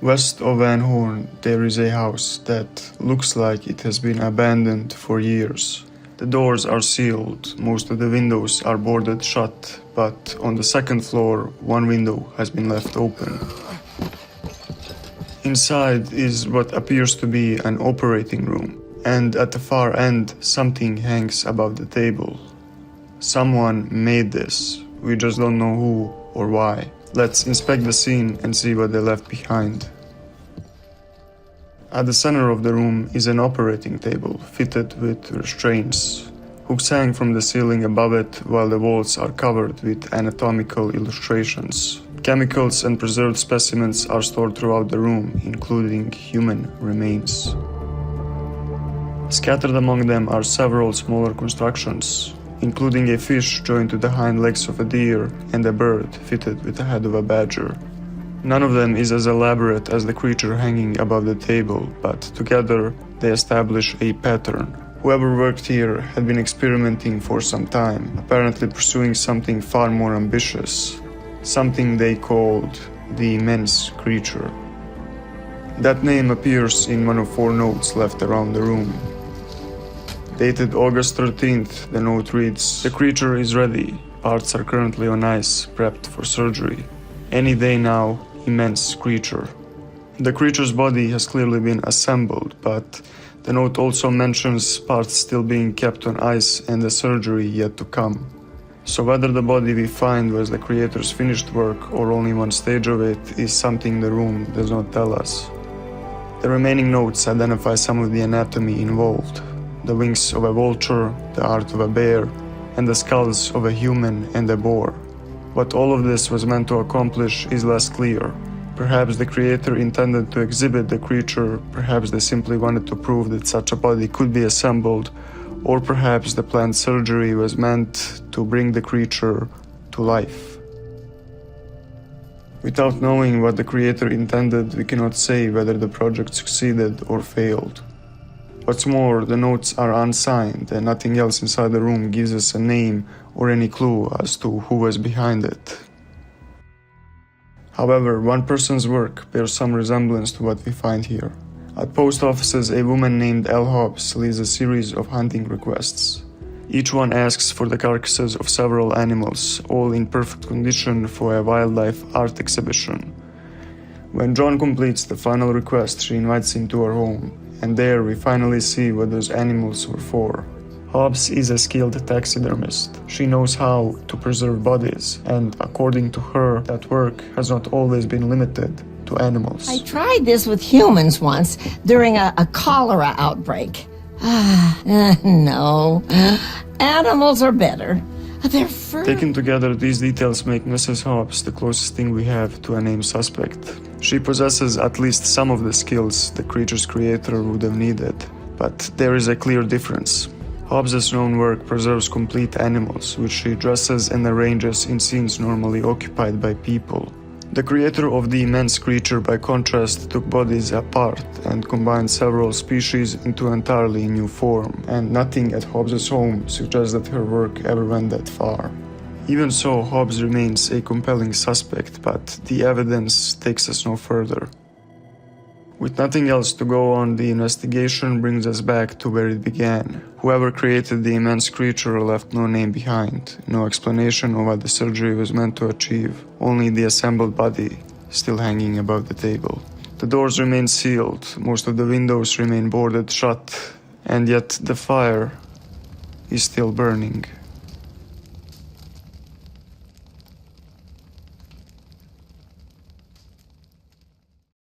West of Van Horn, there is a house that looks like it has been abandoned for years. The doors are sealed, most of the windows are boarded shut, but on the second floor, one window has been left open. Inside is what appears to be an operating room, and at the far end, something hangs above the table. Someone made this, we just don't know who or why. Let's inspect the scene and see what they left behind. At the center of the room is an operating table fitted with restraints. Hooks hang from the ceiling above it, while the walls are covered with anatomical illustrations. Chemicals and preserved specimens are stored throughout the room, including human remains. Scattered among them are several smaller constructions, including a fish joined to the hind legs of a deer and a bird fitted with the head of a badger. None of them is as elaborate as the creature hanging above the table, but together they establish a pattern. Whoever worked here had been experimenting for some time, apparently pursuing something far more ambitious, something they called the immense creature. That name appears in one of 4 notes left around the room. Dated August 13th, the note reads, "The creature is ready. Parts are currently on ice, prepped for surgery. Any day now, immense creature." The creature's body has clearly been assembled, but the note also mentions parts still being kept on ice and the surgery yet to come. So whether the body we find was the creator's finished work or only one stage of it is something the room does not tell us. The remaining notes identify some of the anatomy involved: the wings of a vulture, the heart of a bear, and the skulls of a human and a boar. What all of this was meant to accomplish is less clear. Perhaps the creator intended to exhibit the creature, perhaps they simply wanted to prove that such a body could be assembled, or perhaps the planned surgery was meant to bring the creature to life. Without knowing what the creator intended, we cannot say whether the project succeeded or failed. What's more, the notes are unsigned and nothing else inside the room gives us a name or any clue as to who was behind it. However, one person's work bears some resemblance to what we find here. At post offices, a woman named L. Hobbs leaves a series of hunting requests. Each one asks for the carcasses of several animals, all in perfect condition for a wildlife art exhibition. When John completes the final request, she invites him to her home, and there we finally see what those animals were for. Hobbs is a skilled taxidermist. She knows how to preserve bodies, and according to her, that work has not always been limited to animals. I tried this with humans once during a cholera outbreak. No. Animals are better. They're fur. Taken together, these details make Mrs. Hobbs the closest thing we have to a named suspect. She possesses at least some of the skills the creature's creator would have needed, but there is a clear difference. Hobbs's known work preserves complete animals, which she dresses and arranges in scenes normally occupied by people. The creator of the immense creature, by contrast, took bodies apart and combined several species into an entirely new form, and nothing at Hobbs's home suggests that her work ever went that far. Even so, Hobbs remains a compelling suspect, but the evidence takes us no further. With nothing else to go on, the investigation brings us back to where it began. Whoever created the immense creature left no name behind, no explanation of what the surgery was meant to achieve, only the assembled body still hanging above the table. The doors remain sealed, most of the windows remain boarded shut, and yet the fire is still burning.